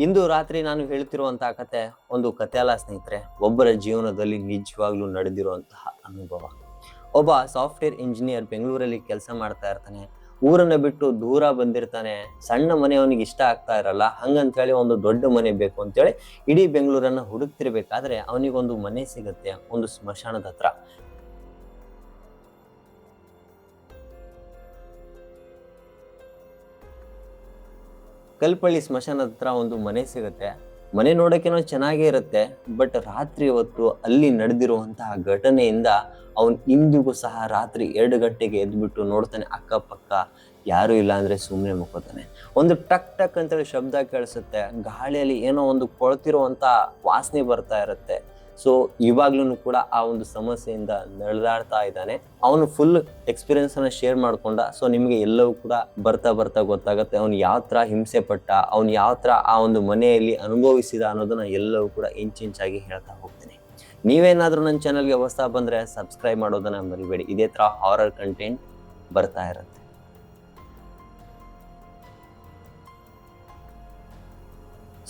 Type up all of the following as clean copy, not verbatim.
ಇಂದು ರಾತ್ರಿ ನಾನು ಹೇಳ್ತಿರುವಂತಹ ಕತೆ ಒಂದು ಕತೆ ಅಲ್ಲ ಸ್ನೇಹಿತರೆ, ಒಬ್ಬರ ಜೀವನದಲ್ಲಿ ನಿಜವಾಗ್ಲೂ ನಡೆದಿರುವಂತಹ ಅನುಭವ. ಒಬ್ಬ ಸಾಫ್ಟ್ವೇರ್ ಇಂಜಿನಿಯರ್ ಬೆಂಗಳೂರಲ್ಲಿ ಕೆಲಸ ಮಾಡ್ತಾ ಇರ್ತಾನೆ. ಊರನ್ನ ಬಿಟ್ಟು ದೂರ ಬಂದಿರ್ತಾನೆ. ಸಣ್ಣ ಮನೆ ಅವನಿಗೆ ಇಷ್ಟ ಆಗ್ತಾ ಇರಲ್ಲ. ಹಂಗಂತೇಳಿ ಒಂದು ದೊಡ್ಡ ಮನೆ ಬೇಕು ಅಂತೇಳಿ ಇಡೀ ಬೆಂಗಳೂರನ್ನ ಹುಡುಕ್ತಿರ್ಬೇಕಾದ್ರೆ ಅವನಿಗೊಂದು ಮನೆ ಸಿಗುತ್ತೆ, ಒಂದು ಸ್ಮಶಾನದ ಹತ್ರ. ಕಲ್ಪಳ್ಳಿ ಸ್ಮಶಾನದ ಹತ್ರ ಒಂದು ಮನೆ ಸಿಗುತ್ತೆ. ಮನೆ ನೋಡೋಕೆನೋ ಚೆನ್ನಾಗೇ ಇರುತ್ತೆ, ಬಟ್ ರಾತ್ರಿ ಹೊತ್ತು ಅಲ್ಲಿ ನಡೆದಿರುವಂತಹ ಘಟನೆಯಿಂದ ಅವನ್ ಇಂದಿಗೂ ಸಹ ರಾತ್ರಿ 2 ಗಂಟೆಗೆ ಎದ್ಬಿಟ್ಟು ನೋಡ್ತಾನೆ, ಅಕ್ಕಪಕ್ಕ ಯಾರು ಇಲ್ಲ ಅಂದ್ರೆ ಸುಮ್ಮನೆ ಮುಕ್ಕೋತಾನೆ. ಒಂದು ಟಕ್ ಟಕ್ ಅಂತೇಳಿ ಶಬ್ದ ಕೇಳಿಸುತ್ತೆ. ಗಾಳಿಯಲ್ಲಿ ಏನೋ ಒಂದು ಕೊಳ್ತಿರುವಂತ ವಾಸನೆ ಬರ್ತಾ ಇರುತ್ತೆ. ಸೊ ಇವಾಗ್ಲೂ ಕೂಡ ಆ ಒಂದು ಸಮಸ್ಯೆಯಿಂದ ನಡೆದಾಡ್ತಾ ಇದ್ದಾನೆ. ಅವನು ಫುಲ್ ಎಕ್ಸ್ಪೀರಿಯನ್ಸ್ ಅನ್ನ ಶೇರ್ ಮಾಡ್ಕೊಂಡ. ಸೊ ನಿಮ್ಗೆ ಎಲ್ಲವೂ ಕೂಡ ಬರ್ತಾ ಬರ್ತಾ ಗೊತ್ತಾಗುತ್ತೆ ಅವ್ನು ಯಾವ ತರ ಹಿಂಸೆ ಪಟ್ಟ, ಅವ್ನು ಯಾವ ತರ ಆ ಒಂದು ಮನೆಯಲ್ಲಿ ಅನುಭವಿಸಿದ ಅನ್ನೋದನ್ನ ಎಲ್ಲವೂ ಕೂಡ ಇಂಚಾಗಿ ಹೇಳ್ತಾ ಹೋಗ್ತೀನಿ. ನೀವೇನಾದ್ರೂ ನನ್ನ ಚಾನಲ್ಗೆ ಹೊಸ ಬಂದ್ರೆ ಸಬ್ಸ್ಕ್ರೈಬ್ ಮಾಡೋದನ್ನ ಮರಿಬೇಡಿ. ಇದೇ ತರ ಹಾರರ್ ಕಂಟೆಂಟ್ ಬರ್ತಾ ಇರುತ್ತೆ.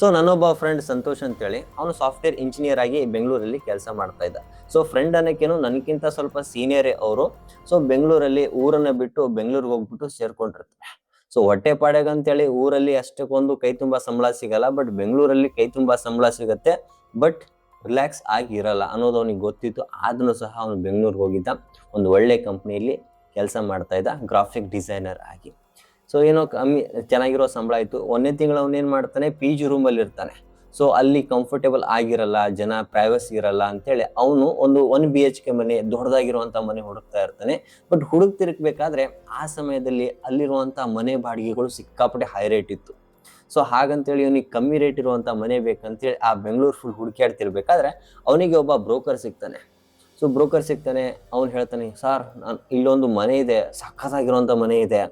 ಸೊ ನನ್ನೊಬ್ಬ ಫ್ರೆಂಡ್ ಸಂತೋಷ್ ಅಂತೇಳಿ, ಅವನು ಸಾಫ್ಟ್ವೇರ್ ಇಂಜಿನಿಯರ್ ಆಗಿ ಬೆಂಗಳೂರಲ್ಲಿ ಕೆಲಸ ಮಾಡ್ತಾ ಇದ್ದ. ಸೊ ಫ್ರೆಂಡ್ ಅನ್ನೋಕ್ಕೇನು ನನಗಿಂತ ಸ್ವಲ್ಪ ಸೀನಿಯರೇ ಅವರು. ಸೊ ಬೆಂಗಳೂರಲ್ಲಿ ಊರನ್ನ ಬಿಟ್ಟು ಬೆಂಗಳೂರಿಗೆ ಹೋಗ್ಬಿಟ್ಟು ಸೇರ್ಕೊಂಡಿರ್ತಾರೆ. ಸೊ ಹೊಟ್ಟೆ ಪಾಡೆಗಂತೇಳಿ ಊರಲ್ಲಿ ಅಷ್ಟಕ್ಕೊಂದು ಕೈ ತುಂಬಾ ಸಂಬಳ ಸಿಗಲ್ಲ, ಬಟ್ ಬೆಂಗಳೂರಲ್ಲಿ ಕೈ ತುಂಬಾ ಸಂಬಳ ಸಿಗತ್ತೆ, ಬಟ್ ರಿಲ್ಯಾಕ್ಸ್ ಆಗಿ ಇರಲ್ಲ ಅನ್ನೋದು ಅವನಿಗೆ ಗೊತ್ತಿತ್ತು. ಆದ್ರೂ ಸಹ ಅವನು ಬೆಂಗಳೂರಿಗೆ ಹೋಗಿದ್ದ. ಒಂದು ಒಳ್ಳೆ ಕಂಪ್ನಿಯಲ್ಲಿ ಕೆಲಸ ಮಾಡ್ತಾ ಇದ್ದ, ಗ್ರಾಫಿಕ್ ಡಿಸೈನರ್ ಆಗಿ. ಸೊ ಏನೋ ಕಮ್ಮಿ ಚೆನ್ನಾಗಿರೋ ಸಂಬಳ ಇತ್ತು. 1ನೇ ತಿಂಗಳು ಅವನೇನ್ ಮಾಡ್ತಾನೆ, ಪಿ ಜಿ ರೂಮಲ್ಲಿ ಇರ್ತಾನೆ. ಸೊ ಅಲ್ಲಿ ಕಂಫರ್ಟೇಬಲ್ ಆಗಿರಲ್ಲ, ಜನ ಪ್ರೈವಸಿ ಇರಲ್ಲ ಅಂತೇಳಿ ಅವನು ಒಂದು 1 BHK ಮನೆ, ದೊಡ್ಡದಾಗಿರುವಂತ ಮನೆ ಹುಡುಕ್ತಾ ಇರ್ತಾನೆ. ಬಟ್ ಹುಡುಕ್ತಿರ್ಬೇಕಾದ್ರೆ ಆ ಸಮಯದಲ್ಲಿ ಅಲ್ಲಿರುವಂತ ಮನೆ ಬಾಡಿಗೆಗಳು ಸಿಕ್ಕಾಪಟ್ಟೆ ಹೈ ರೇಟ್ ಇತ್ತು. ಸೊ ಹಾಗಂತೇಳಿ ಇವನಿಗೆ ಕಮ್ಮಿ ರೇಟ್ ಇರುವಂತ ಮನೆ ಬೇಕಂತೇಳಿ ಆ ಬೆಂಗಳೂರು ಫುಲ್ ಹುಡುಕಾಡ್ತಿರ್ಬೇಕಾದ್ರೆ ಅವನಿಗೆ ಒಬ್ಬ ಬ್ರೋಕರ್ ಸಿಗ್ತಾನೆ. ಸೊ ಬ್ರೋಕರ್ ಸಿಗ್ತಾನೆ. ಅವ್ನು ಹೇಳ್ತಾನೆ, ಸರ್ ಇಲ್ಲೊಂದು ಮನೆ ಇದೆ, ಸಖತ್ತಾಗಿರುವಂತ ಮನೆ ಇದೆ,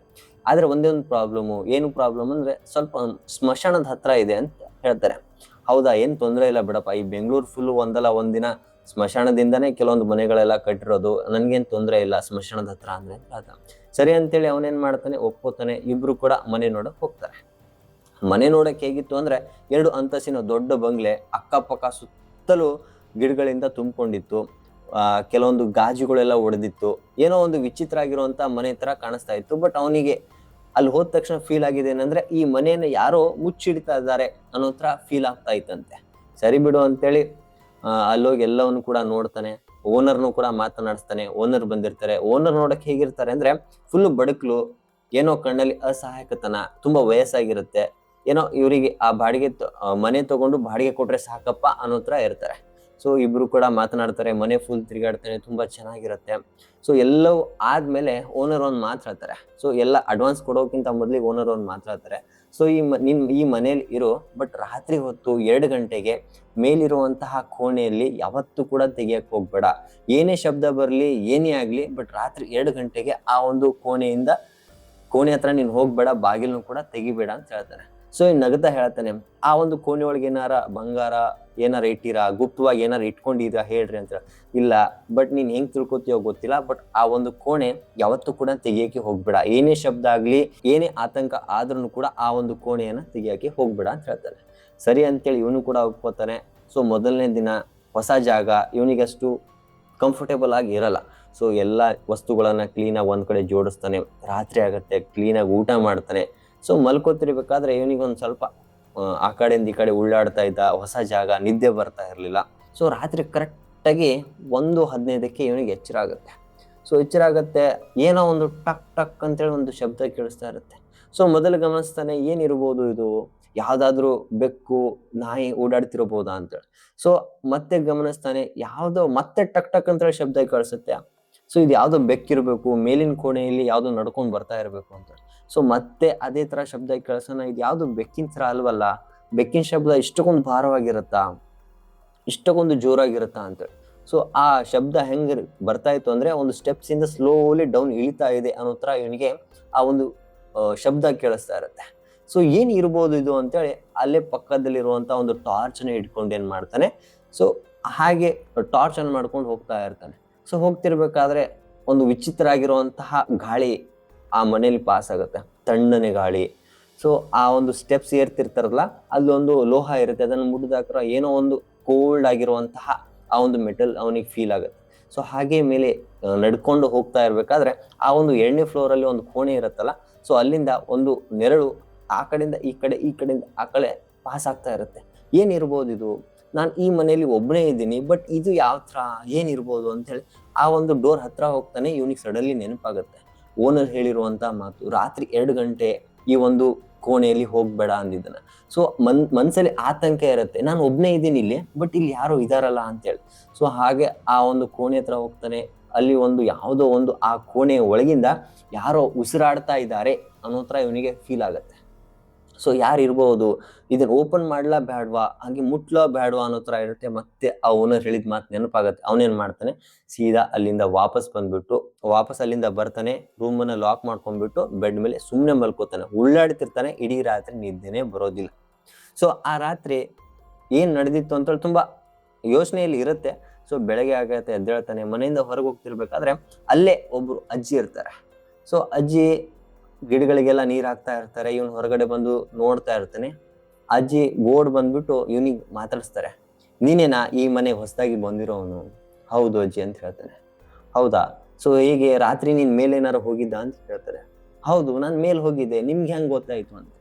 ಆದ್ರೆ ಒಂದೇ ಒಂದು ಪ್ರಾಬ್ಲಮು. ಏನು ಪ್ರಾಬ್ಲಮ್ ಅಂದ್ರೆ ಸ್ವಲ್ಪ ಸ್ಮಶಾನದ ಹತ್ರ ಇದೆ ಅಂತ ಹೇಳ್ತಾರೆ. ಹೌದಾ, ಏನ್ ತೊಂದರೆ ಇಲ್ಲ ಬಿಡಪ್ಪ, ಈ ಬೆಂಗಳೂರು ಫುಲ್ ಒಂದಲ್ಲ ಒಂದಿನ ಸ್ಮಶಾನದಿಂದಾನೇ ಕೆಲವೊಂದು ಮನೆಗಳೆಲ್ಲ ಕಟ್ಟಿರೋದು, ನನ್ಗೇನ್ ತೊಂದರೆ ಇಲ್ಲ ಸ್ಮಶಾನದ ಹತ್ರ ಅಂದ್ರೆ ಅಂತ. ಸರಿ ಅಂತೇಳಿ ಅವನೇನ್ ಮಾಡ್ತಾನೆ, ಒಪ್ಕೋತಾನೆ. ಇಬ್ರು ಕೂಡ ಮನೆ ನೋಡಕ್ ಹೋಗ್ತಾರೆ. ಮನೆ ನೋಡಕ್ ಹೇಗಿತ್ತು ಅಂದ್ರೆ 2 ಅಂತಸ್ತಿನ ದೊಡ್ಡ ಬಂಗ್ಲೆ, ಅಕ್ಕಪಕ್ಕ ಸುತ್ತಲೂ ಗಿಡಗಳಿಂದ ತುಂಬಿಕೊಂಡಿತ್ತು. ಕೆಲವೊಂದು ಗಾಜುಗಳೆಲ್ಲ ಒಡೆದಿತ್ತು. ಏನೋ ಒಂದು ವಿಚಿತ್ರ ಆಗಿರುವಂತ ಮನೆ ತರ ಕಾಣಿಸ್ತಾ ಇತ್ತು. ಬಟ್ ಅವನಿಗೆ ಅಲ್ಲಿ ಹೋದ ತಕ್ಷಣ ಫೀಲ್ ಆಗಿದೆ ಏನಂದ್ರೆ ಈ ಮನೆಯನ್ನ ಯಾರೋ ಮುಚ್ಚಿಡ್ತಾ ಇದ್ದಾರೆ ಅನ್ನೋ ತರ ಫೀಲ್ ಆಗ್ತಾ ಇತ್ತಂತೆ. ಸರಿ ಬಿಡು ಅಂತೇಳಿ ಅಲ್ಲೋಗಿ ಎಲ್ಲವನ್ನು ಕೂಡ ನೋಡ್ತಾನೆ. ಓನರ್ನು ಕೂಡ ಮಾತನಾಡಿಸ್ತಾನೆ. ಓನರ್ ಬಂದಿರ್ತಾರೆ. ಓನರ್ ನೋಡಕ್ ಹೇಗಿರ್ತಾರೆ ಅಂದ್ರೆ ಫುಲ್ ಬಡಕ್ಲು, ಏನೋ ಕಣ್ಣಲ್ಲಿ ಅಸಹಾಯಕತನ, ತುಂಬಾ ವಯಸ್ಸಾಗಿರುತ್ತೆ. ಏನೋ ಇವರಿಗೆ ಆ ಬಾಡಿಗೆ ಮನೆ ತಗೊಂಡು ಬಾಡಿಗೆ ಕೊಟ್ರೆ ಸಾಕಪ್ಪ ಅನ್ನೋ ತರ ಇರ್ತಾರೆ. ಸೊ ಇಬ್ರು ಕೂಡ ಮಾತನಾಡ್ತಾರೆ. ಮನೆ ಫುಲ್ ತಿರುಗಾಡ್ತಾನೆ, ತುಂಬಾ ಚೆನ್ನಾಗಿರುತ್ತೆ. ಸೊ ಎಲ್ಲವೂ ಆದ್ಮೇಲೆ ಓನರ್ ಒಂದ್ ಮಾತು ಹೇಳ್ತಾರೆ. ಸೊ ಎಲ್ಲ ಅಡ್ವಾನ್ಸ್ ಕೊಡೋಕ್ಕಿಂತ ಮೊದ್ಲಿಗೆ ಓನರ್ ಒಂದ್ ಮಾತಾಡ್ತಾರೆ. ಸೊ ನಿನ್ ಈ ಮನೇಲಿ ಇರೋ, ಬಟ್ ರಾತ್ರಿ ಹೊತ್ತು 2 ಗಂಟೆಗೆ ಮೇಲಿರುವಂತಹ ಕೋಣೆಯಲ್ಲಿ ಯಾವತ್ತೂ ಕೂಡ ತೆಗಿಯಕ್ ಹೋಗ್ಬೇಡ. ಏನೇ ಶಬ್ದ ಬರ್ಲಿ, ಏನೇ ಆಗ್ಲಿ, ಬಟ್ ರಾತ್ರಿ 2 ಗಂಟೆಗೆ ಆ ಒಂದು ಕೋಣೆ ಹತ್ರ ನೀನ್ ಹೋಗ್ಬೇಡ, ಬಾಗಿಲ್ನು ಕೂಡ ತೆಗಿಬೇಡ ಅಂತ ಹೇಳ್ತಾನೆ. ಸೊ ಈ ನಗತಾ ಹೇಳ್ತಾನೆ, ಆ ಒಂದು ಕೋಣೆ ಒಳಗೆ ಏನಾರ ಬಂಗಾರ ಏನಾರ ಇಟ್ಟಿರಾ, ಗುಪ್ತವಾಗಿ ಏನಾರ ಇಟ್ಕೊಂಡಿರಾ ಹೇಳ್ರಿ ಅಂತ. ಇಲ್ಲ, ಬಟ್ ನೀನ್ ಹೆಂಗ್ ತಿಳ್ಕೊತೀಯೋ ಗೊತ್ತಿಲ್ಲ, ಬಟ್ ಆ ಒಂದು ಕೋಣೆ ಯಾವತ್ತೂ ಕೂಡ ತೆಗಿಯಕ್ಕೆ ಹೋಗ್ಬೇಡ. ಏನೇ ಶಬ್ದ ಆಗ್ಲಿ, ಏನೇ ಆತಂಕ ಆದ್ರೂ ಕೂಡ ಆ ಒಂದು ಕೋಣೆಯನ್ನ ತೆಗಿಯಕ್ಕೆ ಹೋಗ್ಬೇಡ ಅಂತ ಹೇಳ್ತಾನೆ. ಸರಿ ಅಂತೇಳಿ ಇವನು ಕೂಡ ಒಪ್ಕೋತಾನೆ. ಸೊ ಮೊದಲನೇ ದಿನ ಹೊಸ ಜಾಗ, ಇವನಿಗಷ್ಟು ಕಂಫರ್ಟೇಬಲ್ ಆಗಿ ಇರಲ್ಲ. ಸೊ ಎಲ್ಲ ವಸ್ತುಗಳನ್ನ ಕ್ಲೀನಾಗಿ ಒಂದ್ ಕಡೆ ಜೋಡಿಸ್ತಾನೆ. ರಾತ್ರಿ ಆಗತ್ತೆ, ಕ್ಲೀನಾಗಿ ಊಟ ಮಾಡ್ತಾನೆ. ಸೊ ಮಲ್ಕೋತಿರ್ಬೇಕಾದ್ರೆ ಇವನಿಗೊಂದು ಸ್ವಲ್ಪ ಆ ಕಡೆಯಿಂದ ಈ ಕಡೆ ಉಳ್ಳಾಡ್ತಾ ಇದ್ದ. ಹೊಸ ಜಾಗ, ನಿದ್ದೆ ಬರ್ತಾ ಇರಲಿಲ್ಲ. ಸೊ ರಾತ್ರಿ ಕರೆಕ್ಟಾಗಿ 1:15ಕ್ಕೆ ಇವನಿಗೆ ಎಚ್ಚರ ಆಗುತ್ತೆ. ಸೊ ಎಚ್ಚರ ಆಗತ್ತೆ, ಏನೋ ಒಂದು ಟಕ್ ಟಕ್ ಅಂತೇಳಿ ಒಂದು ಶಬ್ದ ಕೇಳಿಸ್ತಾ ಇರುತ್ತೆ. ಸೊ ಮೊದಲು ಗಮನಿಸ್ತಾನೆ, ಏನಿರ್ಬೋದು ಇದು, ಯಾವ್ದಾದ್ರು ಬೆಕ್ಕು ನಾಯಿ ಓಡಾಡ್ತಿರ್ಬೋದಾ ಅಂತೇಳಿ. ಸೊ ಮತ್ತೆ ಗಮನಿಸ್ತಾನೆ, ಮತ್ತೆ ಟಕ್ ಟಕ್ ಅಂತೇಳಿ ಶಬ್ದ ಕೇಳಿಸುತ್ತೆ. ಸೊ ಇದು ಯಾವ್ದೋ ಬೆಕ್ಕಿರ್ಬೇಕು, ಮೇಲಿನ ಕೋಣೆಯಲ್ಲಿ ಯಾವ್ದೋ ನಡ್ಕೊಂಡ್ ಬರ್ತಾ ಇರ್ಬೇಕು ಅಂತ. ಸೊ ಮತ್ತೆ ಅದೇ ತರ ಶಬ್ದ ಕೇಳಿಸೋಣ, ಇದು ಯಾವ್ದು ಬೆಕ್ಕಿನ ತರ ಅಲ್ವಲ್ಲ, ಬೆಕ್ಕಿನ ಶಬ್ದ ಇಷ್ಟಕ್ಕೊಂದು ಭಾರವಾಗಿರುತ್ತಾ, ಇಷ್ಟಕ್ಕೊಂದು ಜೋರಾಗಿರುತ್ತಾ ಅಂತೇಳಿ. ಸೊ ಆ ಶಬ್ದ ಹೆಂಗ್ ಬರ್ತಾ ಇತ್ತು ಅಂದ್ರೆ ಒಂದು ಸ್ಟೆಪ್ಸ್ ಇಂದ ಸ್ಲೋಲಿ ಡೌನ್ ಇಳಿತಾ ಇದೆ ಅನ್ನೋ ತರ ಇವನಿಗೆ ಆ ಒಂದು ಶಬ್ದ ಕೇಳಿಸ್ತಾ ಇರುತ್ತೆ. ಸೊ ಏನ್ ಇರ್ಬೋದು ಇದು ಅಂತೇಳಿ ಅಲ್ಲೇ ಪಕ್ಕದಲ್ಲಿರುವಂತ ಒಂದು ಟಾರ್ಚ್ ನ ಇಟ್ಕೊಂಡು ಏನ್ ಮಾಡ್ತಾನೆ, ಸೊ ಹಾಗೆ ಟಾರ್ಚ್ ಅನ್ನು ಮಾಡ್ಕೊಂಡು ಹೋಗ್ತಾ ಇರ್ತಾನೆ. ಸೊ ಹೋಗ್ತಿರ್ಬೇಕಾದ್ರೆ ಒಂದು ವಿಚಿತ್ರ ಆಗಿರುವಂತಹ ಗಾಳಿ ಆ ಮನೇಲಿ ಪಾಸ್ ಆಗುತ್ತೆ. ತಣ್ಣನೆ ಗಾಳಿ. ಸೊ ಆ ಒಂದು ಸ್ಟೆಪ್ಸ್ ಏರ್ತಿರ್ತಾರಲ್ಲ, ಅಲ್ಲೊಂದು ಲೋಹ ಇರುತ್ತೆ, ಅದನ್ನು ಮುಟ್ಟಿದಾಕ್ರ ಏನೋ ಒಂದು ಕೋಲ್ಡ್ ಆಗಿರುವಂತಹ ಆ ಒಂದು ಮೆಟಲ್ ಅವನಿಗೆ ಫೀಲ್ ಆಗುತ್ತೆ. ಸೊ ಹಾಗೆ ಮೇಲೆ ನಡ್ಕೊಂಡು ಹೋಗ್ತಾ ಇರ್ಬೇಕಾದ್ರೆ ಆ ಒಂದು 2ನೇ ಫ್ಲೋರ್ ಅಲ್ಲಿ ಒಂದು ಕೋಣೆ ಇರುತ್ತಲ್ಲ, ಸೊ ಅಲ್ಲಿಂದ ಒಂದು ನೆರಳು ಆ ಕಡೆಯಿಂದ ಈ ಕಡೆ, ಈ ಕಡೆಯಿಂದ ಆ ಕಡೆ ಪಾಸ್ ಆಗ್ತಾ ಇರುತ್ತೆ. ಏನಿರ್ಬೋದು ಇದು, ನಾನು ಈ ಮನೆಯಲ್ಲಿ ಒಬ್ಬನೇ ಇದ್ದೀನಿ, ಬಟ್ ಇದು ಯಾವ ಥರ ಏನಿರ್ಬೋದು ಅಂತೇಳಿ ಆ ಒಂದು ಡೋರ್ ಹತ್ರ ಹೋಗ್ತಾನೆ. ಇವನಿಗೆ ಸಡನ್ಲಿ ನೆನಪಾಗುತ್ತೆ ಓನರ್ ಹೇಳಿರುವಂತ ಮಾತು, ರಾತ್ರಿ 2 ಗಂಟೆ ಈ ಒಂದು ಕೋಣೆಯಲ್ಲಿ ಹೋಗ್ಬೇಡ ಅಂದಿದ್ದಾನೆ. ಸೊ ಮನ್ಸಲ್ಲಿ ಆತಂಕ ಇರುತ್ತೆ, ನಾನು ಒಬ್ಬನೇ ಇದ್ದೀನಿ ಇಲ್ಲಿ, ಬಟ್ ಇಲ್ಲಿ ಯಾರೋ ಇದಾರಲ್ಲ ಅಂತೇಳಿ. ಸೊ ಹಾಗೆ ಆ ಒಂದು ಕೋಣೆ ಹತ್ರ ಹೋಗ್ತಾನೆ. ಅಲ್ಲಿ ಒಂದು ಯಾವುದೋ ಒಂದು ಆ ಕೋಣೆಯ ಒಳಗಿಂದ ಯಾರೋ ಉಸಿರಾಡ್ತಾ ಇದ್ದಾರೆ ಅನ್ನೋ ಥರ ಇವನಿಗೆ ಫೀಲ್ ಆಗುತ್ತೆ. ಸೊ ಯಾರು ಇರ್ಬೋದು, ಇದನ್ನ ಓಪನ್ ಮಾಡ್ಲಾ ಬೇಡವಾ, ಹಾಗೆ ಮುಟ್ಲಾ ಬೇಡವಾ ಅನ್ನೋ ಥರ ಇರುತ್ತೆ. ಮತ್ತೆ ಆ ಓನರ್ ಹೇಳಿದ ಮಾತು ನೆನಪಾಗತ್ತೆ. ಅವನೇನ್ ಮಾಡ್ತಾನೆ, ಸೀದಾ ಅಲ್ಲಿಂದ ವಾಪಸ್ ಅಲ್ಲಿಂದ ಬರ್ತಾನೆ, ರೂಮನ್ನ ಲಾಕ್ ಮಾಡ್ಕೊಂಡ್ಬಿಟ್ಟು ಬೆಡ್ ಮೇಲೆ ಸುಮ್ಮನೆ ಮಲ್ಕೋತಾನೆ. ಉಳ್ಳಾಡ್ತಿರ್ತಾನೆ, ಇಡೀ ರಾತ್ರಿ ನಿದ್ದೆನೆ ಬರೋದಿಲ್ಲ. ಸೊ ಆ ರಾತ್ರಿ ಏನ್ ನಡೆದಿತ್ತು ಅಂತ ತುಂಬಾ ಯೋಚನೆಯಲ್ಲಿ ಇರುತ್ತೆ. ಸೊ ಬೆಳಗ್ಗೆ ಆಗತ್ತೆ, ಎದ್ದೇಳ್ತಾನೆ. ಮನೆಯಿಂದ ಹೊರಗೆ ಹೋಗ್ತಿರ್ಬೇಕಾದ್ರೆ ಅಲ್ಲೇ ಒಬ್ರು ಅಜ್ಜಿ ಇರ್ತಾರೆ. ಸೊ ಅಜ್ಜಿ ಗಿಡಗಳಿಗೆಲ್ಲ ನೀರ್ ಹಾಕ್ತಾ ಇರ್ತಾರೆ. ಇವನು ಹೊರಗಡೆ ಬಂದು ನೋಡ್ತಾ ಇರ್ತಾನೆ. ಅಜ್ಜಿ ಓಡ್ ಬಂದ್ಬಿಟ್ಟು ಇವನಿಗೆ ಮಾತಾಡಿಸ್ತಾರೆ, ನೀನೇನಾ ಈ ಮನೆಗೆ ಹೊಸದಾಗಿ ಬಂದಿರೋವನು? ಹೌದು ಅಜ್ಜಿ ಅಂತ ಹೇಳ್ತಾನೆ. ಹೌದಾ, ಸೊ ಹೀಗೆ ರಾತ್ರಿ ನೀನ್ ಮೇಲೇನಾರು ಹೋಗಿದ್ದ ಅಂತ ಹೇಳ್ತಾರೆ. ಹೌದು, ನಾನು ಮೇಲ್ ಹೋಗಿದ್ದೆ, ನಿಮ್ಗೆ ಹೆಂಗ್ ಗೊತ್ತಾಯ್ತು ಅಂತ.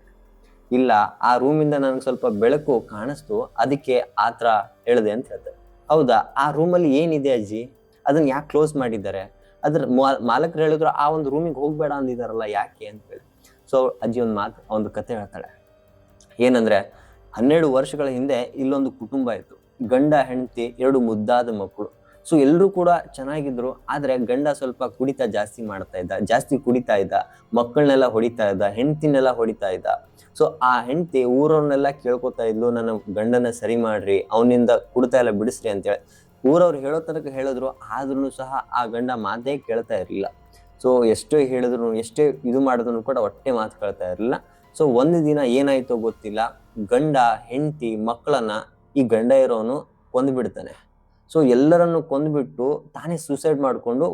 ಇಲ್ಲ, ಆ ರೂಮಿಂದ ನನ್ಗೆ ಸ್ವಲ್ಪ ಬೆಳಕು ಕಾಣಿಸ್ತು, ಅದಕ್ಕೆ ಆತರ ಹೇಳ್ದೆ ಅಂತ ಹೇಳ್ತಾರೆ. ಹೌದಾ, ಆ ರೂಮಲ್ಲಿ ಏನಿದೆ ಅಜ್ಜಿ, ಅದನ್ನ ಯಾಕೆ ಕ್ಲೋಸ್ ಮಾಡಿದ್ದಾರೆ? ಅದ್ರ ಮಾಲಕರು ಹೇಳಿದ್ರು ಆ ಒಂದು ರೂಮಿಗೆ ಹೋಗ್ಬೇಡ ಅಂದಿದಾರಲ್ಲ, ಯಾಕೆ ಅಂತ ಹೇಳಿ. ಸೊ ಅಜ್ಜಿ ಒಂದು ಕತೆ ಹೇಳ್ತಾಳೆ. ಏನಂದ್ರೆ, 12 ವರ್ಷಗಳ ಹಿಂದೆ ಇಲ್ಲೊಂದು ಕುಟುಂಬ ಇತ್ತು. ಗಂಡ ಹೆಂಡತಿ 2 ಮುದ್ದಾದ ಮಕ್ಕಳು. ಸೊ ಎಲ್ಲರೂ ಕೂಡ ಚೆನ್ನಾಗಿದ್ರು. ಆದ್ರೆ ಗಂಡ ಸ್ವಲ್ಪ ಜಾಸ್ತಿ ಕುಡಿತಾ ಇದ್ದ, ಮಕ್ಕಳನ್ನೆಲ್ಲ ಹೊಡಿತಾ ಇದ್ದ, ಹೆಂಡತಿನೆಲ್ಲ ಹೊಡಿತಾ ಇದ್ದ. ಸೊ ಆ ಹೆಂಡತಿ ಊರವ್ರನ್ನೆಲ್ಲ ಕೇಳ್ಕೊತಾ ಇದ್ಲು, ನನ್ನ ಗಂಡನ ಸರಿ ಮಾಡ್ರಿ, ಅವನಿಂದ ಕುಡ್ತಾ ಎಲ್ಲ ಬಿಡಿಸ್ರಿ ಅಂತೇಳಿ. ಊರವ್ರು ಹೇಳೋ ತನಕ ಹೇಳಿದ್ರು, ಆದ್ರೂ ಸಹ ಆ ಗಂಡ ಮಾತೇ ಕೇಳ್ತಾ ಇರ್ಲಿಲ್ಲ. ಸೊ ಎಷ್ಟೇ ಹೇಳಿದ್ರು, ಎಷ್ಟೇ ಇದು ಮಾಡಿದ್ರು ಕೂಡ ಹೊಟ್ಟೆ ಮಾತು ಕೇಳ್ತಾ ಇರಲಿಲ್ಲ. ಸೊ ಒಂದು ದಿನ ಏನಾಯ್ತೋ ಗೊತ್ತಿಲ್ಲ, ಗಂಡ ಹೆಂಡತಿ ಮಕ್ಕಳನ್ನ ಈ ಗಂಡ ಇರೋನು ಕೊಂದ್ಬಿಡ್ತಾನೆ. ಸೊ ಎಲ್ಲರನ್ನು ಕೊಂದ್ಬಿಟ್ಟು ತಾನೇ ಸೂಸೈಡ್ ಮಾಡ್ಕೊಂಡು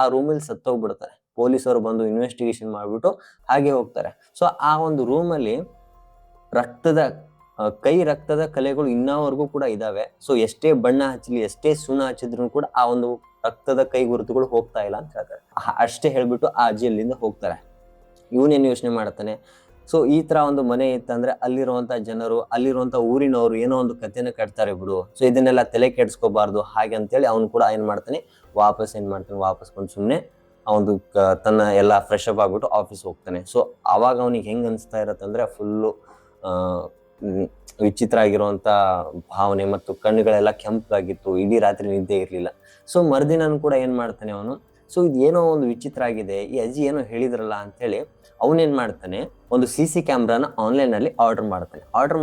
ಆ ರೂಮಲ್ಲಿ ಸತ್ತೋಗ್ಬಿಡ್ತಾನೆ. ಪೊಲೀಸರು ಬಂದು ಇನ್ವೆಸ್ಟಿಗೇಷನ್ ಮಾಡ್ಬಿಟ್ಟು ಹಾಗೆ ಹೋಗ್ತಾರೆ. ಸೊ ಆ ಒಂದು ರೂಮಲ್ಲಿ ರಕ್ತದ ಕಲೆಗಳು ಇನ್ನವರೆಗೂ ಕೂಡ ಇದಾವೆ. ಸೊ ಎಷ್ಟೇ ಬಣ್ಣ ಹಚ್ಚಲಿ, ಎಷ್ಟೇ ಸುಣ್ಣ ಹಚ್ಚಿದ್ರು ಕೂಡ ಆ ಒಂದು ರಕ್ತದ ಕೈ ಗುರುತುಗಳು ಹೋಗ್ತಾ ಇಲ್ಲ ಅಂತ ಹೇಳ್ತಾರೆ. ಅಷ್ಟೇ ಹೇಳ್ಬಿಟ್ಟು ಆ ಅಜ್ಜಿ ಅಲ್ಲಿಂದ ಹೋಗ್ತಾರೆ. ಇವನೇನು ಯೋಚನೆ ಮಾಡ್ತಾನೆ, ಸೊ ಈ ತರ ಒಂದು ಮನೆ ಇತ್ತಂದ್ರೆ ಅಲ್ಲಿರುವಂತ ಜನರು, ಅಲ್ಲಿರುವಂತ ಊರಿನವರು ಏನೋ ಒಂದು ಕಥೆನ ಕಟ್ತಾರೆ ಬಿಡು, ಸೊ ಇದನ್ನೆಲ್ಲ ತಲೆ ಕೆಡ್ಸ್ಕೋಬಾರ್ದು ಹಾಗೆ ಅಂತೇಳಿ ಅವನು ಕೂಡ ಏನ್ ಮಾಡ್ತಾನೆ, ವಾಪಸ್ ಬಂದು ಸುಮ್ನೆ ಅವನು ತನ್ನ ಎಲ್ಲ ಫ್ರೆಶ್ ಅಪ್ ಆಗ್ಬಿಟ್ಟು ಆಫೀಸ್ ಹೋಗ್ತಾನೆ. ಸೊ ಅವಾಗ ಅವನಿಗೆ ಹೆಂಗ್ ಅನ್ಸ್ತಾ ಇರತ್ತಂದ್ರೆ, ಫುಲ್ಲು ವಿಚಿತ್ರ ಆಗಿರುವಂತ ಭಾವನೆ ಮತ್ತು ಕಣ್ಣುಗಳೆಲ್ಲ ಕೆಂಪಾಗಿತ್ತು. ಇಡೀ ರಾತ್ರಿ ನಿದ್ದೆ ಇರ್ಲಿಲ್ಲ. ಸೊ ಮರುದಿನನು ಕೂಡ ಏನ್ ಮಾಡ್ತಾನೆ ಅವನು, ಸೊ ಇದು ಏನೋ ಒಂದು ವಿಚಿತ್ರ ಆಗಿದೆ, ಈ ಅಜ್ಜಿ ಏನೋ ಹೇಳಿದ್ರಲ್ಲ ಅಂತೇಳಿ ಅವನೇನ್ ಮಾಡ್ತಾನೆ, ಒಂದು CC ಕ್ಯಾಮ್ರಾನ ಆನ್ಲೈನ್ ಅಲ್ಲಿ ಆರ್ಡರ್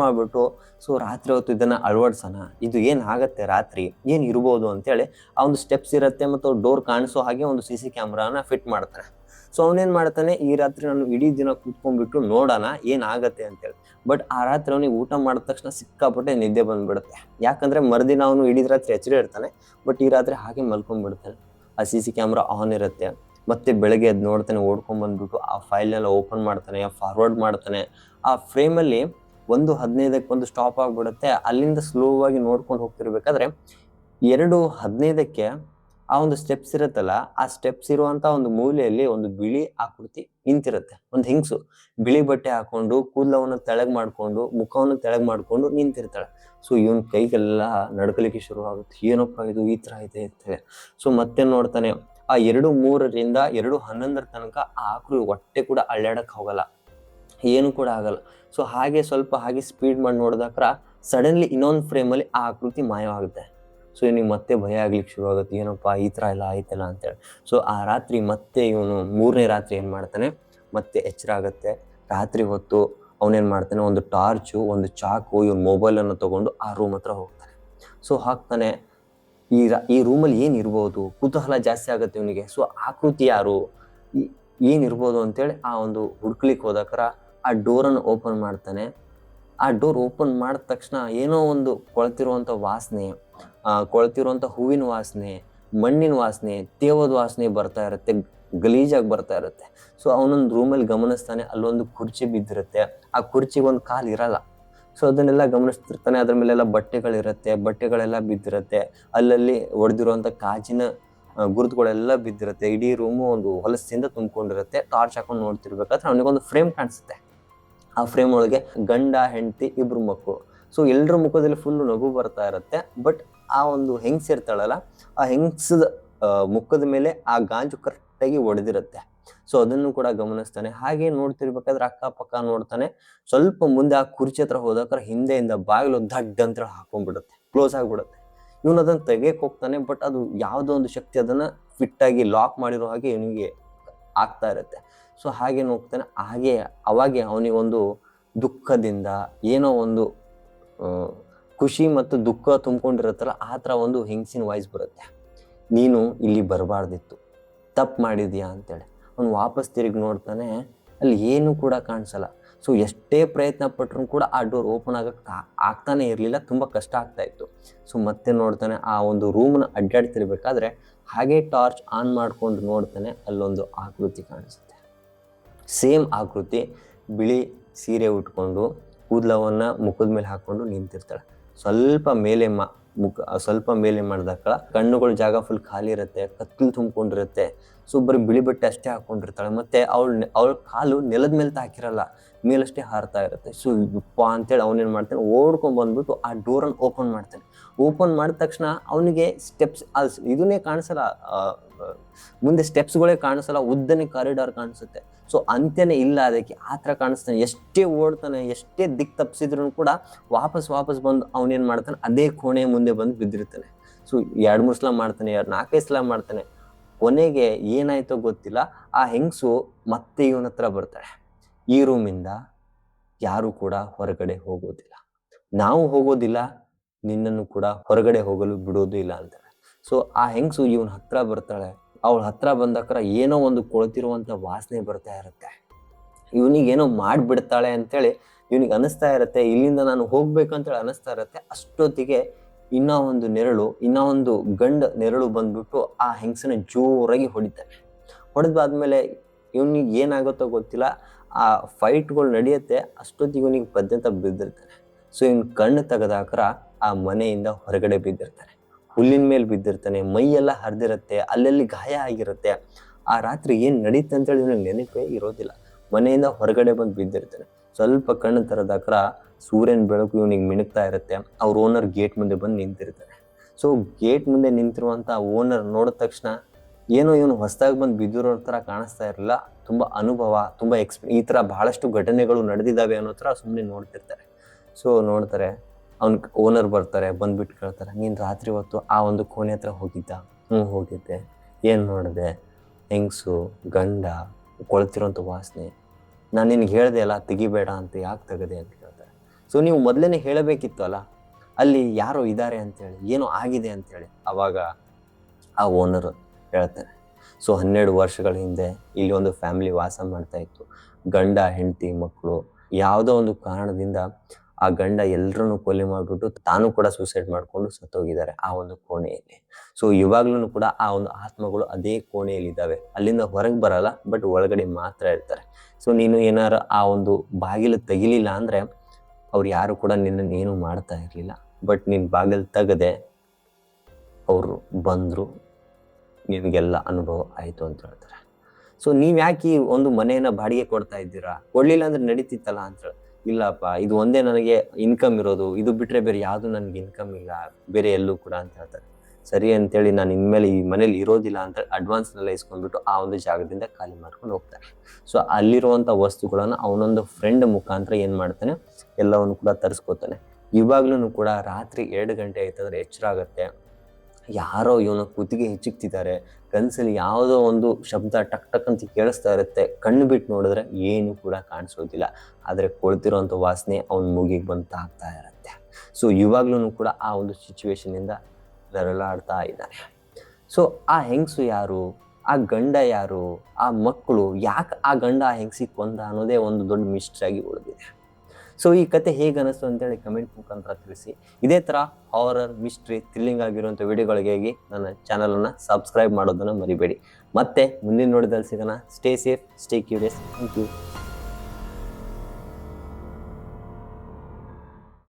ಮಾಡ್ಬಿಟ್ಟು ಸೊ ರಾತ್ರಿ ಹೊತ್ತು ಇದನ್ನ ಅಳವಡಿಸೋಣ, ಇದು ಏನ್ ಆಗತ್ತೆ ರಾತ್ರಿ, ಏನ್ ಇರ್ಬೋದು ಅಂತೇಳಿ ಆ ಒಂದು ಸ್ಟೆಪ್ಸ್ ಇರುತ್ತೆ ಮತ್ತು ಡೋರ್ ಕಾಣಿಸೋ ಹಾಗೆ ಒಂದು CC ಕ್ಯಾಮ್ರಾನ ಫಿಟ್ ಮಾಡ್ತಾನೆ. ಸೊ ಅವನೇನ್ ಮಾಡ್ತಾನೆ, ಈ ರಾತ್ರಿ ನಾನು ಇಡೀ ದಿನ ಕೂತ್ಕೊಂಡ್ಬಿಟ್ಟು ನೋಡೋಣ ಏನ್ ಆಗತ್ತೆ ಅಂತೇಳಿ. ಬಟ್ ಆ ರಾತ್ರಿ ಅವನಿಗೆ ಊಟ ಮಾಡಿದ ತಕ್ಷಣ ಸಿಕ್ಕಾಪಟ್ಟೆ ನಿದ್ದೆ ಬಂದ್ಬಿಡುತ್ತೆ. ಯಾಕಂದ್ರೆ ಮರುದಿನ ಅವನು ಇಡೀ ರಾತ್ರಿ ಎಚ್ಚರ ಇರ್ತಾನೆ, ಬಟ್ ಈ ರಾತ್ರಿ ಹಾಗೆ ಮಲ್ಕೊಂಡ್ಬಿಡ್ತಾನೆ. ಆ CC ಕ್ಯಾಮ್ರಾ ಆನ್ ಇರುತ್ತೆ. ಮತ್ತೆ ಬೆಳಗ್ಗೆ ಎದ್ದು ನೋಡ್ತಾನೆ, ಓಡ್ಕೊಂಡ್ ಬಂದ್ಬಿಟ್ಟು ಆ ಫೈಲ್ನೆಲ್ಲ ಓಪನ್ ಮಾಡ್ತಾನೆ, ಫಾರ್ವರ್ಡ್ ಮಾಡ್ತಾನೆ. ಆ ಫ್ರೇಮಲ್ಲಿ 1:15ಕ್ಕೆ ಒಂದು ಸ್ಟಾಪ್ ಆಗ್ಬಿಡುತ್ತೆ. ಅಲ್ಲಿಂದ ಸ್ಲೋ ಆಗಿ ನೋಡ್ಕೊಂಡು ಹೋಗ್ತಿರ್ಬೇಕಾದ್ರೆ 2:15ಕ್ಕೆ ಆ ಒಂದು ಸ್ಟೆಪ್ಸ್ ಇರುತ್ತಲ್ಲ, ಆ ಸ್ಟೆಪ್ಸ್ ಇರುವಂತ ಒಂದು ಮೂಲೆಯಲ್ಲಿ ಒಂದು ಬಿಳಿ ಆಕೃತಿ ನಿಂತಿರುತ್ತೆ. ಒಂದು ಹೆಂಗಸು ಬಿಳಿ ಬಟ್ಟೆ ಹಾಕೊಂಡು, ಕೂದಲವನ್ನು ತೆಳಗ್ ಮಾಡ್ಕೊಂಡು, ಮುಖವನ್ನು ತೆಳಗ್ ಮಾಡ್ಕೊಂಡು ನಿಂತಿರ್ತಾಳೆ. ಸೊ ಇವನ್ ಕೈಗೆಲ್ಲ ನಡ್ಕಲಿಕ್ಕೆ ಶುರು ಆಗುತ್ತೆ. ಏನಪ್ಪಾ ಇದು ಈ ತರ ಇದೆ ಅಂತೇಳಿ. ಸೊ ಮತ್ತೆ ನೋಡ್ತಾನೆ, ಆ 2:03ರಿಂದ 2:11 ತನಕ ಆ ಆಕೃತಿ ಹೊಟ್ಟೆ ಕೂಡ ಅಳ್ಳಾಡಕ್ ಹೋಗಲ್ಲ, ಏನು ಕೂಡ ಆಗಲ್ಲ. ಸೊ ಹಾಗೆ ಸ್ವಲ್ಪ ಹಾಗೆ ಸ್ಪೀಡ್ ಮಾಡಿ ನೋಡಿದಾಕ್ರ ಸಡನ್ಲಿ ಇನ್ನೊಂದು ಫ್ರೇಮಲ್ಲಿ ಆ ಆಕೃತಿ ಮಾಯವಾಗುತ್ತೆ. ಸೊ ಇವನಿಗೆ ಮತ್ತೆ ಭಯ ಆಗ್ಲಿಕ್ಕೆ ಶುರು ಆಗುತ್ತೆ, ಏನಪ್ಪಾ ಈ ತರ ಎಲ್ಲ ಆಯ್ತಲ್ಲ ಅಂತೇಳಿ. ಸೊ ಆ ರಾತ್ರಿ ಮತ್ತೆ ಇವನು 3ನೇ ರಾತ್ರಿ ಏನ್ ಮಾಡ್ತಾನೆ, ಮತ್ತೆ ಎಚ್ಚರ ಆಗತ್ತೆ. ರಾತ್ರಿ ಹೊತ್ತು ಅವನೇನ್ ಮಾಡ್ತಾನೆ, ಒಂದು ಟಾರ್ಚು, ಒಂದು ಚಾಕು, ಇವನ್ ಮೊಬೈಲ್ ಅನ್ನು ತಗೊಂಡು ಆ ರೂಮ್ ಹತ್ರ ಹೋಗ್ತಾನೆ. ಸೊ ಹಾಕ್ತಾನೆ, ಈ ರೂಮಲ್ಲಿ ಏನಿರ್ಬೋದು, ಕುತೂಹಲ ಜಾಸ್ತಿ ಆಗುತ್ತೆ ಇವನಿಗೆ. ಸೊ ಆಕೃತಿ ಯಾರು, ಏನಿರ್ಬೋದು ಅಂತೇಳಿ ಆ ಒಂದು ಹುಡ್ಕ್ಲಿಕ್ಕೆ ಹೋದಾಕರ ಆ ಡೋರನ್ನು ಓಪನ್ ಮಾಡ್ತಾನೆ. ಆ ಡೋರ್ ಓಪನ್ ಮಾಡಿದ ತಕ್ಷಣ ಏನೋ ಒಂದು ಕೊಳ್ತಿರುವಂತ ವಾಸನೆ, ಕೊಳ್ತಿರುವಂತ ಹೂವಿನ ವಾಸನೆ, ಮಣ್ಣಿನ ವಾಸನೆ, ತೇವದ ವಾಸನೆ ಬರ್ತಾ ಇರುತ್ತೆ. ಗಲೀಜಾಗಿ ಬರ್ತಾ ಇರುತ್ತೆ. ಸೊ ಅವನೊಂದು ರೂಮಲ್ಲಿ ಗಮನಿಸ್ತಾನೆ, ಅಲ್ಲೊಂದು ಕುರ್ಚಿ ಬಿದ್ದಿರುತ್ತೆ, ಆ ಕುರ್ಚಿಗೆ ಒಂದು ಕಾಲು ಇರಲ್ಲ. ಸೊ ಅದನ್ನೆಲ್ಲ ಗಮನಿಸ್ತಿರ್ತಾನೆ. ಅದ್ರ ಮೇಲೆಲ್ಲ ಬಟ್ಟೆಗಳಿರುತ್ತೆ, ಬಟ್ಟೆಗಳೆಲ್ಲ ಬಿದ್ದಿರುತ್ತೆ, ಅಲ್ಲಲ್ಲಿ ಒಡೆದಿರುವಂಥ ಕಾಜಿನ ಗುರುತುಗಳೆಲ್ಲ ಬಿದ್ದಿರುತ್ತೆ. ಇಡೀ ರೂಮು ಒಂದು ಹೊಲಸಿಂದ ತುಂಬಿಕೊಂಡಿರುತ್ತೆ. ಟಾರ್ಚ್ ಹಾಕೊಂಡು ನೋಡ್ತಿರ್ಬೇಕಾದ್ರೆ ಅವನಿಗೊಂದು ಫ್ರೇಮ್ ಕಾಣಿಸುತ್ತೆ. ಆ ಫ್ರೇಮ್ ಒಳಗೆ ಗಂಡ ಹೆಂಡತಿ ಇಬ್ರು ಮಕ್ಕಳು. ಸೊ ಎಲ್ಲರ ಮುಖದಲ್ಲಿ ಫುಲ್ ನಗು ಬರ್ತಾ ಇರುತ್ತೆ. ಬಟ್ ಆ ಒಂದು ಹೆಂಗಸಿರ್ತಾಳಲ್ಲ, ಆ ಹೆಂಗಸದ ಮುಖದ ಮೇಲೆ ಆ ಗಾಂಜು ಕರೆಕ್ಟಾಗಿ ಹೊಡೆದಿರುತ್ತೆ. ಸೊ ಅದನ್ನು ಕೂಡ ಗಮನಿಸ್ತಾನೆ. ಹಾಗೆ ನೋಡ್ತಿರ್ಬೇಕಾದ್ರೆ ಅಕ್ಕಪಕ್ಕ ನೋಡ್ತಾನೆ. ಸ್ವಲ್ಪ ಮುಂದೆ ಆ ಕುರ್ಚಿ ಹತ್ರ ಹೋದಾಕ್ರೆ ಹಿಂದೆಯಿಂದ ಬಾಗಿಲು ದಡ್ಡ ಅಂತ ಹಾಕೊಂಡ್ಬಿಡುತ್ತೆ, ಕ್ಲೋಸ್ ಆಗ್ಬಿಡುತ್ತೆ. ಇವನು ಅದನ್ನ ತೆಗೆಯಕ್ ಹೋಗ್ತಾನೆ. ಬಟ್ ಅದು ಯಾವುದೋ ಒಂದು ಶಕ್ತಿ ಅದನ್ನ ಫಿಟ್ ಆಗಿ ಲಾಕ್ ಮಾಡಿರೋ ಹಾಗೆ ಇವನಿಗೆ ಆಗ್ತಾ ಇರುತ್ತೆ. ಸೊ ಹಾಗೆ ಹೋಗ್ತಾನೆ. ಅವಾಗೆ ಅವನಿಗೊಂದು ದುಃಖದಿಂದ ಏನೋ ಒಂದು ಖುಷಿ ಮತ್ತು ದುಃಖ ತುಂಬ್ಕೊಂಡಿರುತ್ತಲ್ಲ, ಆ ಥರ ಒಂದು ಹೆಂಗಸಿನ ವಾಯ್ಸ್ ಬರುತ್ತೆ. ನೀನು ಇಲ್ಲಿ ಬರಬಾರ್ದಿತ್ತು, ತಪ್ಪು ಮಾಡಿದ್ಯಾ ಅಂತೇಳಿ. ಅವನು ವಾಪಸ್ ತಿರುಗಿ ನೋಡ್ತಾನೆ, ಅಲ್ಲಿ ಏನು ಕೂಡ ಕಾಣಿಸಲ್ಲ. ಸೊ ಎಷ್ಟೇ ಪ್ರಯತ್ನ ಪಟ್ಟರು ಕೂಡ ಆ ಡೋರ್ ಓಪನ್ ಆಗ್ತಾನೆ ಇರಲಿಲ್ಲ, ತುಂಬ ಕಷ್ಟ ಆಗ್ತಾ ಇತ್ತು. ಸೊ ಮತ್ತೆ ನೋಡ್ತಾನೆ, ಆ ಒಂದು ರೂಮ್ನ ಅಡ್ಡಾಡ್ತಿರ್ಬೇಕಾದ್ರೆ ಹಾಗೆ ಟಾರ್ಚ್ ಆನ್ ಮಾಡ್ಕೊಂಡು ನೋಡ್ತಾನೆ, ಅಲ್ಲೊಂದು ಆಕೃತಿ ಕಾಣಿಸುತ್ತೆ. ಸೇಮ್ ಆಕೃತಿ, ಬಿಳಿ ಸೀರೆ ಉಟ್ಕೊಂಡು ಕೂದಲವನ್ನು ಮುಖದ ಮೇಲೆ ಹಾಕ್ಕೊಂಡು ನಿಂತಿರ್ತಾಳೆ. ಸ್ವಲ್ಪ ಮೇಲೆ ಮಾಡಿದಾಕಳ ಕಣ್ಣುಗಳ ಜಾಗ ಫುಲ್ ಖಾಲಿ ಇರುತ್ತೆ, ಕತ್ತಲು ತುಂಬಿಕೊಂಡಿರುತ್ತೆ. ಸೊ ಬರೀ ಬಿಳಿ ಬಟ್ಟೆ ಅಷ್ಟೇ ಹಾಕೊಂಡಿರ್ತಾಳೆ. ಮತ್ತೆ ಅವಳ ಕಾಲು ನೆಲದ ಮೇಲೆ ತಾಕಿರಲ್ಲ, ಮೇಲಷ್ಟೇ ಹಾರ್ತಾ ಇರುತ್ತೆ. ಸೊ ಯಪ್ಪ ಅಂತೇಳಿ ಅವನೇನು ಮಾಡ್ತಾನೆ, ಓಡ್ಕೊಂಡ್ ಬಂದ್ಬಿಟ್ಟು ಆ ಡೋರನ್ನು ಓಪನ್ ಮಾಡ್ತಾನೆ. ಓಪನ್ ಮಾಡಿದ ತಕ್ಷಣ ಅವನಿಗೆ ಸ್ಟೆಪ್ಸ್ ಇದನ್ನೇ ಕಾಣಿಸಲ್ಲ, ಮುಂದೆ ಸ್ಟೆಪ್ಸ್ಗಳೇ ಕಾಣಿಸಲ್ಲ, ಉದ್ದನೇ ಕಾರಿಡಾರ್ ಕಾಣಿಸುತ್ತೆ. ಸೊ ಅಂತ್ಯನೇ ಇಲ್ಲ ಅದಕ್ಕೆ, ಆ ಥರ ಕಾಣಿಸ್ತಾನೆ. ಎಷ್ಟೇ ಓಡ್ತಾನೆ, ಎಷ್ಟೇ ದಿಕ್ಕು ತಪ್ಪಿಸಿದ್ರು ಕೂಡ ವಾಪಸ್ ಬಂದು ಅವನೇನು ಮಾಡ್ತಾನೆ, ಅದೇ ಕೋಣೆ ಮುಂದೆ ಬಂದು ಬಿದ್ದಿರ್ತಾನೆ. ಸೊ 2-3 ಸಲ ಮಾಡ್ತಾನೆ, 4-5 ಸಲ ಮಾಡ್ತಾನೆ. ಕೊನೆಗೆ ಏನಾಯ್ತೋ ಗೊತ್ತಿಲ್ಲ, ಆ ಹೆಂಗಸು ಮತ್ತೆ ಇವನ ಹತ್ರ ಬರ್ತಾಳೆ. ಈ ರೂಮಿಂದ ಯಾರು ಕೂಡ ಹೊರಗಡೆ ಹೋಗೋದಿಲ್ಲ, ನಾವು ಹೋಗೋದಿಲ್ಲ, ನಿನ್ನನ್ನು ಕೂಡ ಹೊರಗಡೆ ಹೋಗಲು ಬಿಡೋದು ಇಲ್ಲ ಅಂತಾಳೆ. ಸೊ ಆ ಹೆಂಗಸು ಇವನ ಹತ್ರ ಬರ್ತಾಳೆ. ಅವಳ ಹತ್ರ ಬಂದಕ್ರ ಏನೋ ಒಂದು ಕೊಳ್ತಿರುವಂತ ವಾಸನೆ ಬರ್ತಾ ಇರುತ್ತೆ. ಇವನಿಗೇನೋ ಮಾಡಿಬಿಡ್ತಾಳೆ ಅಂತೇಳಿ ಇವನಿಗೆ ಅನಿಸ್ತಾ ಇರುತ್ತೆ, ಇಲ್ಲಿಂದ ನಾನು ಹೋಗ್ಬೇಕಂತೇಳಿ ಅನಿಸ್ತಾ ಇರುತ್ತೆ. ಅಷ್ಟೊತ್ತಿಗೆ ಇನ್ನೂ ಒಂದು ಗಂಡ ನೆರಳು ಬಂದ್ಬಿಟ್ಟು ಆ ಹೆಂಗಸನ ಜೋರಾಗಿ ಹೊಡಿತಾನೆ. ಹೊಡೆದಾದ್ಮೇಲೆ ಇವನಿಗೆ ಏನಾಗುತ್ತೋ ಗೊತ್ತಿಲ್ಲ, ಆ ಫೈಟ್ಗಳು ನಡೆಯುತ್ತೆ. ಅಷ್ಟೊತ್ತಿಗೆ ಇವನಿಗೆ ಪದ್ಯಂತ ಬಿದ್ದಿರ್ತಾನೆ. ಸೊ ಇವನ್ ಕಣ್ಣು ತೆಗೆದಾಕ್ರ ಆ ಮನೆಯಿಂದ ಹೊರಗಡೆ ಬಿದ್ದಿರ್ತಾನೆ, ಹುಲ್ಲಿನ ಮೇಲೆ ಬಿದ್ದಿರ್ತಾನೆ, ಮೈಯೆಲ್ಲ ಹರಿದಿರುತ್ತೆ, ಅಲ್ಲಲ್ಲಿ ಗಾಯ ಆಗಿರುತ್ತೆ. ಆ ರಾತ್ರಿ ಏನ್ ನಡೀತೆ ಅಂತೇಳಿ ಇವನಿಗೆ ನೆನಪೇ ಇರೋದಿಲ್ಲ. ಮನೆಯಿಂದ ಹೊರಗಡೆ ಬಂದು ಬಿದ್ದಿರ್ತಾನೆ. ಸ್ವಲ್ಪ ಕಣ್ಣು ತೆರೆದಾಕ್ರ ಸೂರ್ಯನ ಬೆಳಕು ಇವನಿಗೆ ಮಿಣುಕ್ತಾ ಇರುತ್ತೆ. ಅವ್ರ ಓನರ್ ಗೇಟ್ ಮುಂದೆ ಬಂದು ನಿಂತಿರ್ತಾನೆ. ಸೊ ಗೇಟ್ ಮುಂದೆ ನಿಂತಿರುವಂತ ಓನರ್ ನೋಡಿದ ತಕ್ಷಣ ಏನೋ ಇವನು ಹೊಸದಾಗಿ ಬಂದು ಬಿದ್ದಿರೋ ಥರ ಕಾಣಿಸ್ತಾ ಇರಲಿಲ್ಲ. ತುಂಬ ಅನುಭವ, ತುಂಬ ಈ ಥರ ಬಹಳಷ್ಟು ಘಟನೆಗಳು ನಡೆದಿದ್ದಾವೆ ಅನ್ನೋ ಥರ ಸುಮ್ಮನೆ ನೋಡ್ತಿರ್ತಾರೆ. ಸೊ ನೋಡ್ತಾರೆ, ಅವ್ನ ಓನರ್ ಬರ್ತಾರೆ, ಬಂದ್ಬಿಟ್ಟು ಕೇಳ್ತಾರೆ, ನೀನು ರಾತ್ರಿ ಹೊತ್ತು ಆ ಒಂದು ಕೋಣೆ ಹತ್ರ ಹೋಗಿದ್ದ? ಹೋಗಿದ್ದೆ. ಏನು ನೋಡಿದೆ? ಹೆಂಗಸು, ಗಂಡ, ಕೊಳ್ತಿರೋಂಥ ವಾಸನೆ. ನಾನು ನಿನಗೆ ಹೇಳ್ದೆ ಅಲ್ಲ ತೆಗಿಬೇಡ ಅಂತ, ಯಾಕೆ ತೆಗದೆ ಅಂತ ಕೇಳ್ತಾರೆ. ಸೊ ನೀವು ಮೊದಲೇ ಹೇಳಬೇಕಿತ್ತು ಅಲ್ಲ, ಅಲ್ಲಿ ಯಾರೋ ಇದ್ದಾರೆ ಅಂತೇಳಿ, ಏನೋ ಆಗಿದೆ ಅಂತೇಳಿ. ಆವಾಗ ಆ ಓನರ್ ಹೇಳ್ತಾನೆ, ಸೊ 12 ವರ್ಷಗಳ ಹಿಂದೆ ಇಲ್ಲಿ ಒಂದು ಫ್ಯಾಮಿಲಿ ವಾಸ ಮಾಡ್ತಾ ಇತ್ತು. ಗಂಡ, ಹೆಂಡತಿ, ಮಕ್ಕಳು. ಯಾವುದೋ ಒಂದು ಕಾರಣದಿಂದ ಆ ಗಂಡ ಎಲ್ಲರನ್ನು ಕೊಲೆ ಮಾಡಿಬಿಟ್ಟು ತಾನು ಕೂಡ ಸೂಸೈಡ್ ಮಾಡಿಕೊಂಡು ಸತ್ತೋಗಿದ್ದಾರೆ ಆ ಒಂದು ಕೋಣೆಯಲ್ಲಿ. ಸೊ ಇವಾಗ್ಲೂ ಕೂಡ ಆ ಒಂದು ಆತ್ಮಗಳು ಅದೇ ಕೋಣೆಯಲ್ಲಿ ಇದ್ದಾವೆ, ಅಲ್ಲಿಂದ ಹೊರಗೆ ಬರಲ್ಲ, ಬಟ್ ಒಳಗಡೆ ಮಾತ್ರ ಇರ್ತಾರೆ. ಸೊ ನೀನು ಏನಾರು ಆ ಒಂದು ಬಾಗಿಲು ತೆಗಿಲಿಲ್ಲ ಅಂದ್ರೆ ಅವ್ರು ಯಾರು ಕೂಡ ನಿನ್ನನ್ನು ಏನು ಮಾಡ್ತಾ ಇರಲಿಲ್ಲ. ಬಟ್ ನೀನು ಬಾಗಿಲು ತೆಗದೆ, ಅವರು ಬಂದರು, ನಿನಗೆಲ್ಲ ಅನುಭವ ಆಯಿತು ಅಂತ ಹೇಳ್ತಾರೆ. ಸೊ ನೀವು ಯಾಕೆ ಈ ಒಂದು ಮನೆಯನ್ನು ಬಾಡಿಗೆ ಕೊಡ್ತಾ ಇದ್ದೀರಾ? ಕೊಡಲಿಲ್ಲ ಅಂದ್ರೆ ನಡೀತಿತ್ತಲ್ಲ ಅಂತ ಹೇಳಿ. ಇಲ್ಲಪ್ಪ, ಇದು ಒಂದೇ ನನಗೆ ಇನ್ಕಮ್ ಇರೋದು, ಇದು ಬಿಟ್ಟರೆ ಬೇರೆ ಯಾವುದು ನನಗೆ ಇನ್ಕಮ್ ಇಲ್ಲ, ಬೇರೆ ಎಲ್ಲೂ ಕೂಡ ಅಂತ ಹೇಳ್ತಾರೆ. ಸರಿ ಅಂತೇಳಿ ನಾನು ಇನ್ಮೇಲೆ ಈ ಮನೇಲಿ ಇರೋದಿಲ್ಲ ಅಂತ ಅಡ್ವಾನ್ಸ್ನೆಲ್ಲ ಇಸ್ಕೊಂಡ್ಬಿಟ್ಟು ಆ ಒಂದು ಜಾಗದಿಂದ ಖಾಲಿ ಮಾಡ್ಕೊಂಡು ಹೋಗ್ತಾರೆ. ಸೊ ಅಲ್ಲಿರುವಂಥ ವಸ್ತುಗಳನ್ನು ಅವನೊಂದು ಫ್ರೆಂಡ್ ಮುಖಾಂತರ ಏನು ಮಾಡ್ತಾನೆ, ಎಲ್ಲವನ್ನು ಕೂಡ ತರಿಸ್ಕೋತಾನೆ. ಇವಾಗ್ಲೂ ಕೂಡ ರಾತ್ರಿ 2 ಗಂಟೆ ಆಯ್ತಂದ್ರೆ ಎಚ್ಚರ ಆಗುತ್ತೆ. ಯಾರೋ ಇವನ ಕುತ್ತಿಗೆ ಹಿಚ್ಚಿಕ್ತಿದ್ದಾರೆ, ಕನಸಲ್ಲಿ ಯಾವುದೋ ಒಂದು ಶಬ್ದ ಟಕ್ ಟಕ್ ಅಂತ ಕೇಳಿಸ್ತಾ ಇರುತ್ತೆ. ಕಣ್ಣು ಬಿಟ್ಟು ನೋಡಿದ್ರೆ ಏನು ಕೂಡ ಕಾಣಿಸೋದಿಲ್ಲ, ಆದರೆ ಕೊಳ್ತಿರೋಂಥ ವಾಸನೆ ಅವನ ಮೂಗಿಗೆ ಬಂದು ತಾಗ್ತಾ ಇರುತ್ತೆ. ಸೊ ಇವಾಗ್ಲೂ ಕೂಡ ಆ ಒಂದು ಸಿಚುವೇಶನಿಂದ ನರಳಾಡ್ತಾ ಇದ್ದಾನೆ. ಸೊ ಆ ಹೆಂಗಸು ಯಾರು, ಆ ಗಂಡ ಯಾರು, ಆ ಮಕ್ಕಳು ಯಾಕೆ ಆ ಗಂಡ ಆ ಹೆಂಗಸಿಗೆ ಕೊಂದ ಅನ್ನೋದೇ ಒಂದು ದೊಡ್ಡ ಮಿಸ್ಟ್ರಿ ಆಗಿ ಉಳಿದಿದೆ. ಸೊ ಈ ಕತೆ ಹೇಗೆ ಅನಿಸ್ತು ಅಂತೇಳಿ ಕಮೆಂಟ್ ಮುಖಾಂತರ ತಿಳಿಸಿ. ಇದೇ ಥರ ಹಾರರ್, ಮಿಸ್ಟ್ರಿ, ಥ್ರಿಲ್ಲಿಂಗ್ ಆಗಿರುವಂಥ ವಿಡಿಯೋಗಳಿಗಾಗಿ ನನ್ನ ಚಾನಲನ್ನು ಸಬ್ಸ್ಕ್ರೈಬ್ ಮಾಡೋದನ್ನು ಮರಿಬೇಡಿ. ಮತ್ತೆ ಮುಂದಿನ ನೋಡಿದಲ್ಲಿ ಸಿಗೋಣ. Stay safe, stay curious. Thank you.